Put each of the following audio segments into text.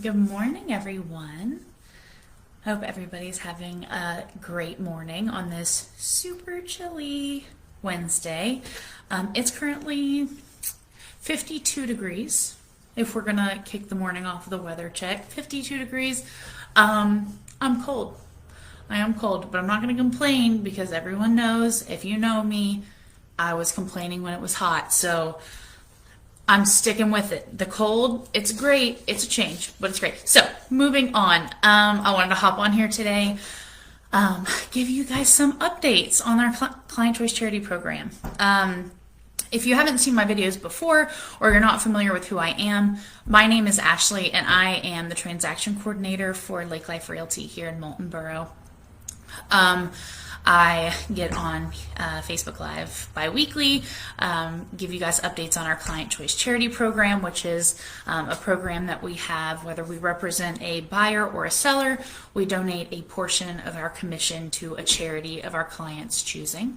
Good morning, everyone. Hope everybody's having a great morning on this super chilly Wednesday. It's currently 52 degrees. If we're gonna kick the morning off with a weather check, 52 degrees. I'm cold. I am cold, but I'm not gonna complain because everyone knows, if you know me, I was complaining when it was hot. So I'm sticking with it. The cold, it's great. It's a change, but it's great. So moving on, I wanted to hop on here today, give you guys some updates on our Client Choice Charity Program. If you haven't seen my videos before, or you're not familiar with who I am, my name is Ashley, and I am the transaction coordinator for Lake Life Realty here in Moulton Borough. I get on Facebook Live bi-weekly, give you guys updates on our Client Choice Charity Program, which is a program that we have. Whether we represent a buyer or a seller, we donate a portion of our commission to a charity of our client's choosing.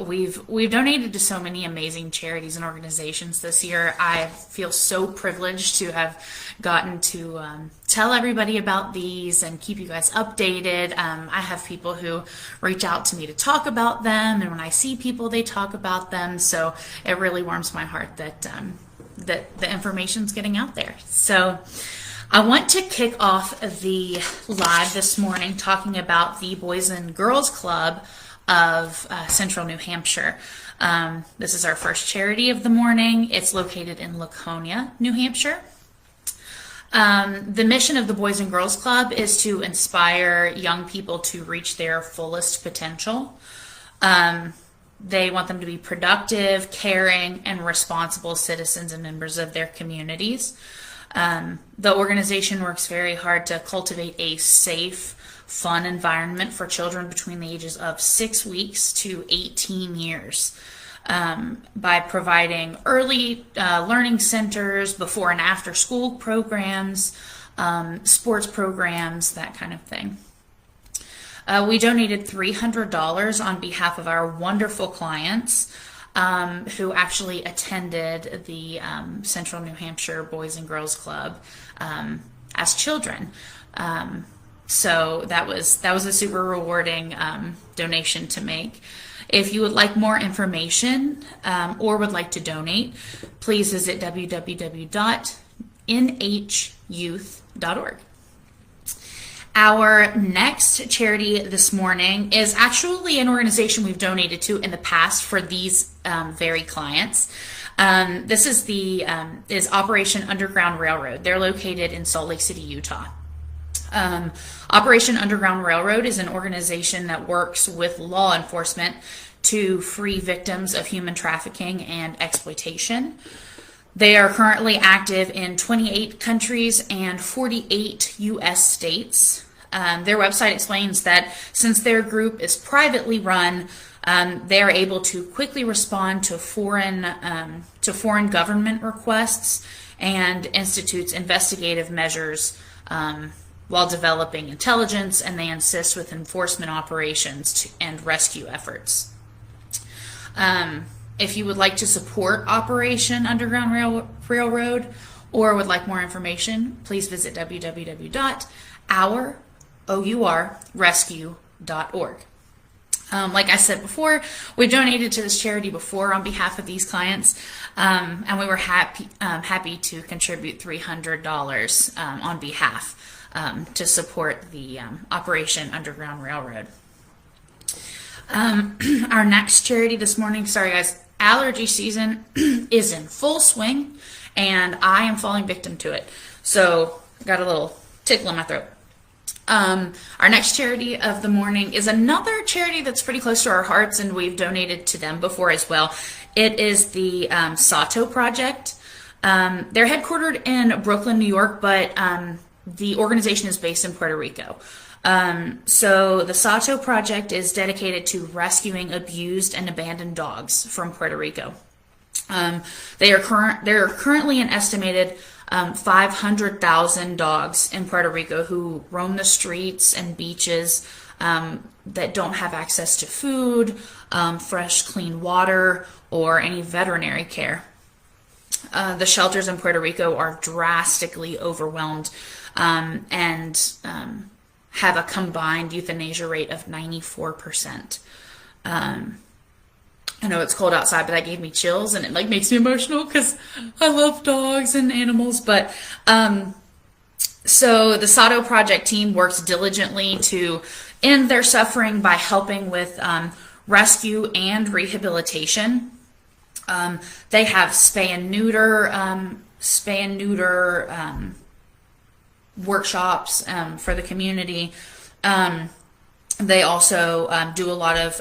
We've donated to so many amazing charities and organizations this year. I feel so privileged to have gotten to tell everybody about these and keep you guys updated. I have people who reach out to me to talk about them, and when I see people, they talk about them. So it really warms my heart that the information's getting out there. So I want to kick off the live this morning talking about the Boys and Girls Club of Central New Hampshire. This is our first charity of the morning. It's located in Laconia, New Hampshire. The mission of the Boys and Girls Club is to inspire young people to reach their fullest potential. They want them to be productive, caring, and responsible citizens and members of their communities. The organization works very hard to cultivate a safe, fun environment for children between the ages of 6 weeks to 18 years by providing early learning centers, before and after school programs, sports programs, that kind of thing. We donated $300 on behalf of our wonderful clients who actually attended the Central New Hampshire Boys and Girls Club as children. So that was a super rewarding donation to make. If you would like more information or would like to donate, please visit www.nhyouth.org. Our next charity this morning is actually an organization we've donated to in the past for these very clients. This is Operation Underground Railroad. They're located in Salt Lake City, Utah. Operation Underground Railroad is an organization that works with law enforcement to free victims of human trafficking and exploitation. They are currently active in 28 countries and 48 U.S. states. Their website explains that since their group is privately run, they are able to quickly respond to foreign government requests and institutes investigative measures while developing intelligence, and they assist with enforcement operations and rescue efforts. If you would like to support Operation Underground Railroad or would like more information, please visit www.ourrescue.org. Like I said before, we've donated to this charity before on behalf of these clients, and we were happy to contribute $300 on behalf to support the Operation Underground Railroad. Our next charity this morning, sorry guys, allergy season is in full swing, and I am falling victim to it. So got a little tickle in my throat. Our next charity of the morning is another charity that's pretty close to our hearts, and we've donated to them before as well. It is the Sato Project. They're headquartered in Brooklyn, New York, but the organization is based in Puerto Rico. So the Sato Project is dedicated to rescuing abused and abandoned dogs from Puerto Rico. There are currently an estimated 500,000 dogs in Puerto Rico who roam the streets and beaches that don't have access to food, fresh, clean water, or any veterinary care. The shelters in Puerto Rico are drastically overwhelmed, and have a combined euthanasia rate of 94%. I know it's cold outside, but that gave me chills, and it like makes me emotional because I love dogs and animals. But so the Sato Project team works diligently to end their suffering by helping with rescue and rehabilitation. They have spay and neuter workshops for the community. They also do a lot of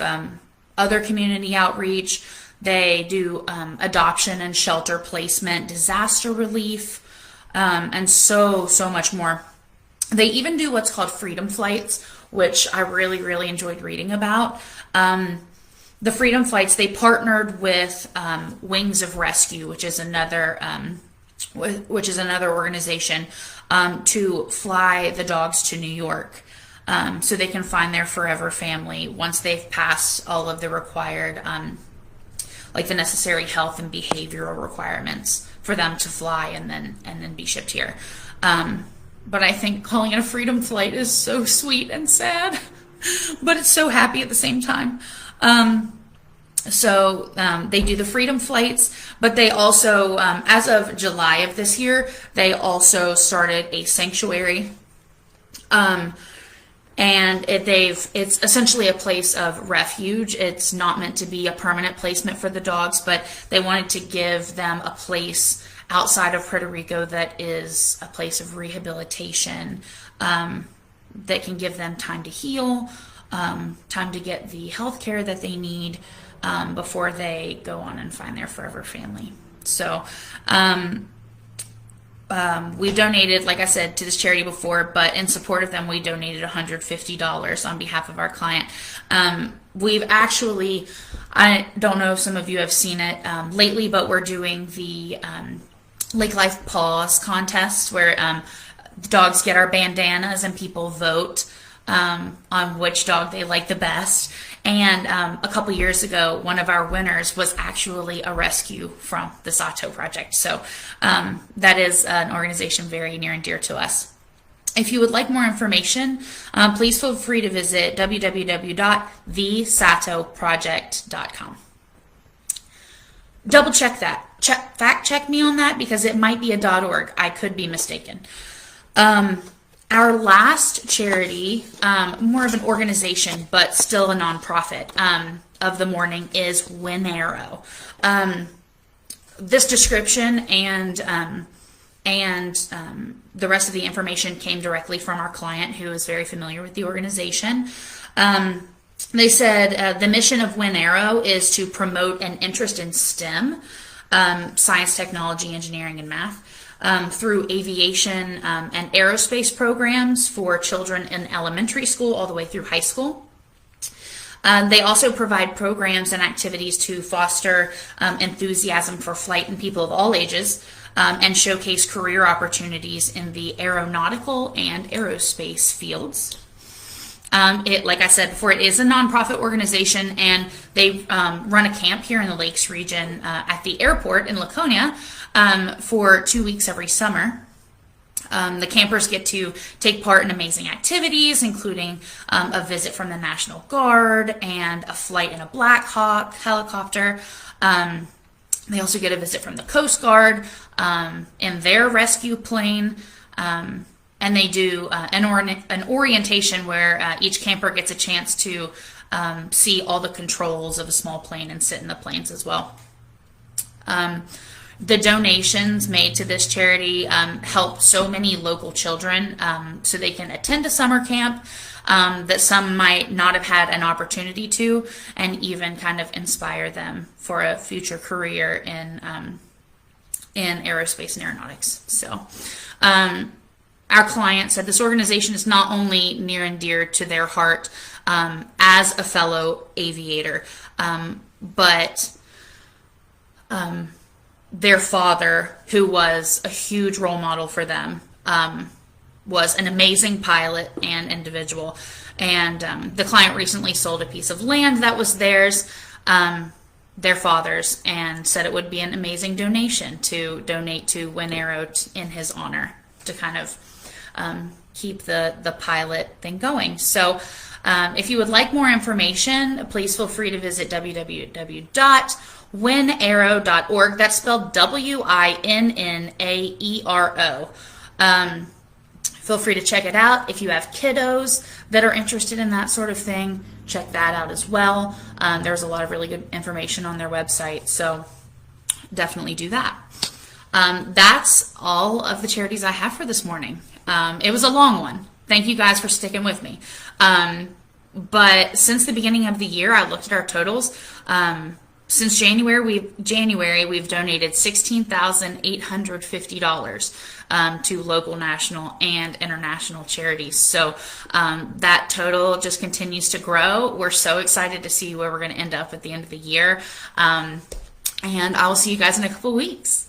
other community outreach. They do adoption and shelter placement, disaster relief, and so much more. They even do what's called freedom flights, which I really enjoyed reading about. The freedom flights, they partnered with Wings of Rescue, which is another organization, to fly the dogs to New York. So they can find their forever family once they've passed all of the required, like the necessary health and behavioral requirements for them to fly and then be shipped here. But I think calling it a freedom flight is so sweet and sad, but it's so happy at the same time. So they do the freedom flights, but they also, as of July of this year, they also started a sanctuary. And it's essentially a place of refuge. It's not meant to be a permanent placement for the dogs, but they wanted to give them a place outside of Puerto Rico that is a place of rehabilitation, that can give them time to heal, time to get the health care that they need before they go on and find their forever family. So we've donated, like I said, to this charity before, but in support of them, we donated $150 on behalf of our client. We've actually, I don't know if some of you have seen it lately, but we're doing the Lake Life Paws contest where the dogs get our bandanas and people vote on which dog they like the best. And a couple years ago, one of our winners was actually a rescue from the Sato Project. So that is an organization very near and dear to us. If you would like more information, please feel free to visit www.thesatoproject.com. Double check that. Fact check me on that because it might be a .org. I could be mistaken. Our last charity, more of an organization, but still a nonprofit of the morning is Winarrow. This description and the rest of the information came directly from our client, who is very familiar with the organization. They said the mission of Winarrow is to promote an interest in STEM, science, technology, engineering, and math, through aviation and aerospace programs for children in elementary school all the way through high school. They also provide programs and activities to foster enthusiasm for flight in people of all ages, and showcase career opportunities in the aeronautical and aerospace fields. Like I said before, it is a nonprofit organization, and they run a camp here in the Lakes region at the airport in Laconia for 2 weeks every summer. The campers get to take part in amazing activities, including a visit from the National Guard and a flight in a Black Hawk helicopter. They also get a visit from the Coast Guard in their rescue plane. And they do an orientation where each camper gets a chance to see all the controls of a small plane and sit in the planes as well. The donations made to this charity help so many local children so they can attend a summer camp that some might not have had an opportunity to, and even kind of inspire them for a future career in aerospace and aeronautics. So our client said this organization is not only near and dear to their heart as a fellow aviator, but their father, who was a huge role model for them, was an amazing pilot and individual. And the client recently sold a piece of land that was theirs, their fathers and said it would be an amazing donation to donate to Win Arrow in his honor to kind of keep the pilot thing going. So if you would like more information, please feel free to visit www.winarrow.org. That's spelled WINNAERO. Feel free to check it out. If you have kiddos that are interested in that sort of thing, check that out as well. There's a lot of really good information on their website, so definitely do that. That's all of the charities I have for this morning. It was a long one. Thank you guys for sticking with me. But since the beginning of the year, I looked at our totals. Since January, we've donated $16,850 to local, national, and international charities. So that total just continues to grow. We're so excited to see where we're going to end up at the end of the year. And I will see you guys in a couple weeks.